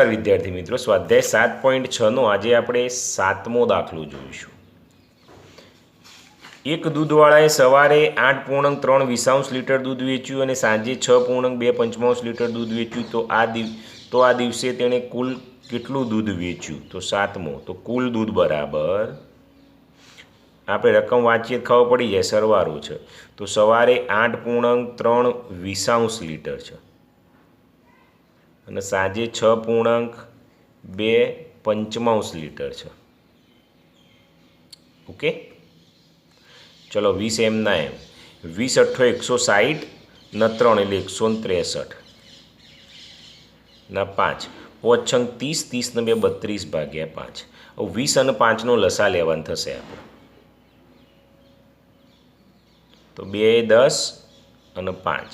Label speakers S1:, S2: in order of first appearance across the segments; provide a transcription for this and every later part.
S1: વિદ્યાર્થી મિત્રો, સ્વાધ્યાય 7.6 આજે આપણે 7મો દાખલો જોઈશું। એક દૂધવાળાએ સવારે 8.3 લીટર દૂધ વેચ્યું અને સાંજે 6.2 લીટર દૂધ વેચ્યું તો આ દિવસે તેણે કુલ કેટલું દૂધ વેચ્યું? તો 7મો। તો કુલ દૂધ બરાબર, આપણે રકમ વાંચીએ ખબર પડી જાય, સરવાળો છે। તો સવારે 8.3 લીટર છે અને સાંજે 6.2 લીટર છે। ઓકે, ચલો 20 એમના એમ, 20 × 8 = 160 ને 3 એટલે 163 ના 5, 5 × 30, 30 ને 2 32 ભાગ્યા 5। હવે 20 અને 5નો લસા લેવાનું થશે આપણે, તો 2 10 અને 5,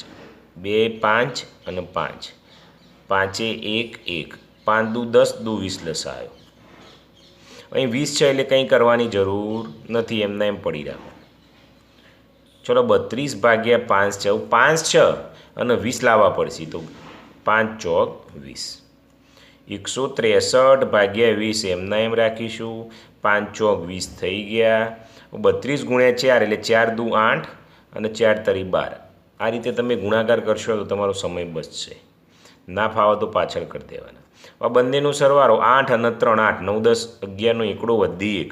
S1: 2 5 અને 5, 5 1 1, 5 દુ 10, દુ 20 લસા આવ્યો। અહીં 20 છે એટલે કંઈ કરવાની જરૂર નથી, એમના એમ પડી રાખો। ચલો 32 ભાગ્યા 5 છે, 5 છે અને 20 લાવવા પડશે, તો 5 ચોક 20, 163 ભાગ્યા 20 એમના એમ રાખીશું, 5 ચોક 20 થઈ ગયા। 32 × 4 એટલે 4 દુ 8 અને 4 તરી 12। આ રીતે તમે ગુણાકાર કરશો તો તમારો સમય બચશે, ના ફાવો તો પાછળ કરી દેવાના। આ બંનેનો સરવાળો 8 અને 3, 8 9 10 11નો એકડો વધી 1,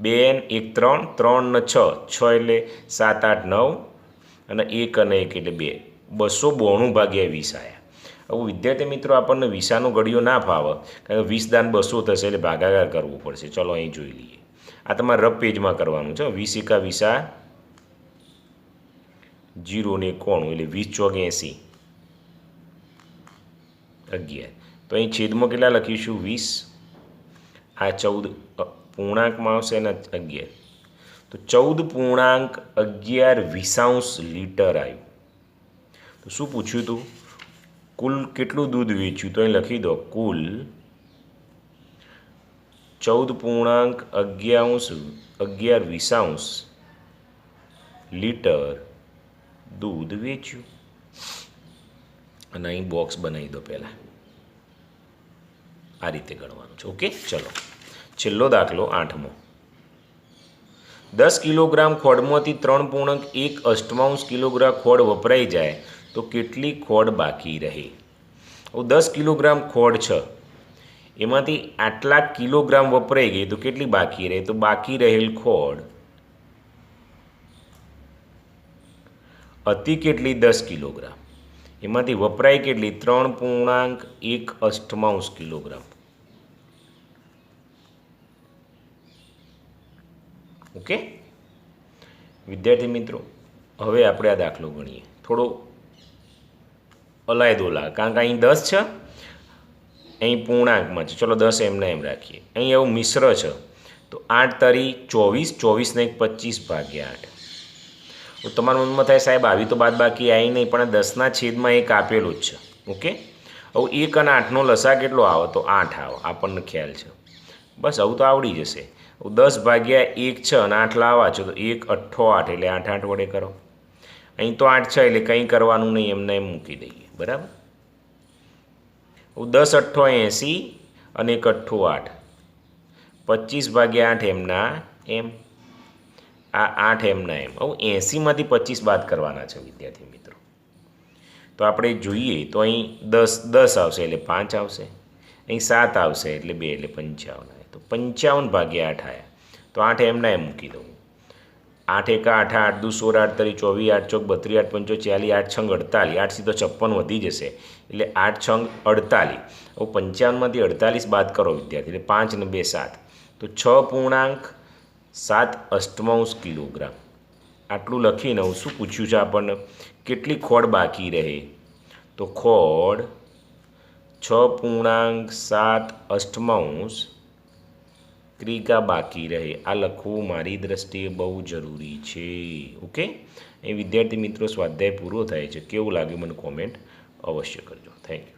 S1: 2 1 3, 3 ને 6, 6 એટલે 7 8 9 અને 1 અને 1 એટલે 2, 292 ભાગ્યા 20 આવ્યા। હવે વિદ્યાર્થી મિત્રો, આપણને વિસાનો ઘડિયો ના ફાવે, કારણ કે 20 દાન 200 થશે એટલે ભાગાકાર કરવું પડશે। ચલો અહીં જોઈ લઈએ, આ તમારે રફ પેજમાં કરવાનું છે। 20 × 20 0 ને 91 એટલે 20 ચોક 80, 11, તો અહીં છેદમાં કેટલા લખીશું? 20, આ 14 પૂર્ણાંકમાં આવશે અને 11, તો 14.11 લીટર આવ્યું। તો શું પૂછ્યું હતું? કુલ કેટલું દૂધ વેચ્યું? તો અહીં લખી દો, કુલ 14.11 લીટર દૂધ વેચ્યું, અને અહીં બોક્સ બનાવી દો પહેલાં, આ રીતે ગણવાનું છે। ઓકે, ચલો છેલ્લો દાખલો 8મો। 10 કિલોગ્રામ ખોળમાંથી 3.1 કિલોગ્રામ ખોળ વપરાઈ જાય તો કેટલી ખોળ બાકી રહે? 10 કિલોગ્રામ ખોળ છે, એમાંથી આટલા કિલોગ્રામ વપરાઈ ગઈ તો કેટલી બાકી રહે? તો બાકી રહેલ ખોળ હતી કેટલી? 10 કિલોગ્રામ, એમાંથી વપરાય કેટલી? 3.1 કિલોગ્રામ। ઓકે વિદ્યાર્થી મિત્રો, હવે આપણે આ દાખલો ગણીએ, થોડો અલાયદો લાગે, કારણ કે અહીં 10 છે, અહીં પૂર્ણાંકમાં છે। ચલો 10 એમના એમ રાખીએ। અહીં એવું મિશ્ર છે, તો 8 તરી 24, 24 ને 25 ભાગ્યા 8। તો તમારા મનમાં થાય, સાહેબ આવી તો બાદ બાકી આવી નહીં, પણ 10ના છેદમાં 1 આપેલું જ છે। ઓકે, હવે 1 અને 8નો લસા કેટલો આવે? તો 8 આવે, આપણને ખ્યાલ છે, બસ આવું તો આવડી જશે। 10 ભાગ્યા 1 છે અને 8 લાવવા છે, તો 1 8 8 એટલે 8 8 વડે કરો। અહીં તો 8 છે એટલે કંઈ કરવાનું નહીં, એમને એમ મૂકી દઈએ, બરાબર। 10 8 80 અને 1 8 8, 25 ભાગ્યા 8 એમના એમ, આ 8 એમના એમ। હવે 80માંથી 25 બાદ કરવાના છે વિદ્યાર્થી મિત્રો, તો આપણે જોઈએ તો અહીં 10 આવશે એટલે 5 આવશે, અહીં 7 આવશે એટલે 2 એટલે 55 આવે, તો 55 ભાગ્યા 8 આવ્યા, તો 8 એમના એમ મૂકી દઉં। 8 1 8, 8 2 16, 8 તરી 24, 8 ચોક 32, 8 5 40, 8 6 48, 8 સીધો 56 વધી જશે એટલે 8 6 48। હવે 55માંથી 48 બાદ કરો વિદ્યાર્થી, એટલે 5 ને 2 7, તો 6.7 કિલોગ્રામ। આટલું લખીને હું શું પૂછ્યું છે આપણને? કેટલી ખોળ બાકી રહે? તો ખોળ 6.7 ક્રિકા બાકી રહે, આ લખવું મારી દ્રષ્ટિએ બહુ જરૂરી છે। ઓકે, એ વિદ્યાર્થી મિત્રો સ્વાધ્યાય પૂરો થાય છે, કેવું લાગ્યું મને કોમેન્ટ અવશ્ય કરજો। Thank you.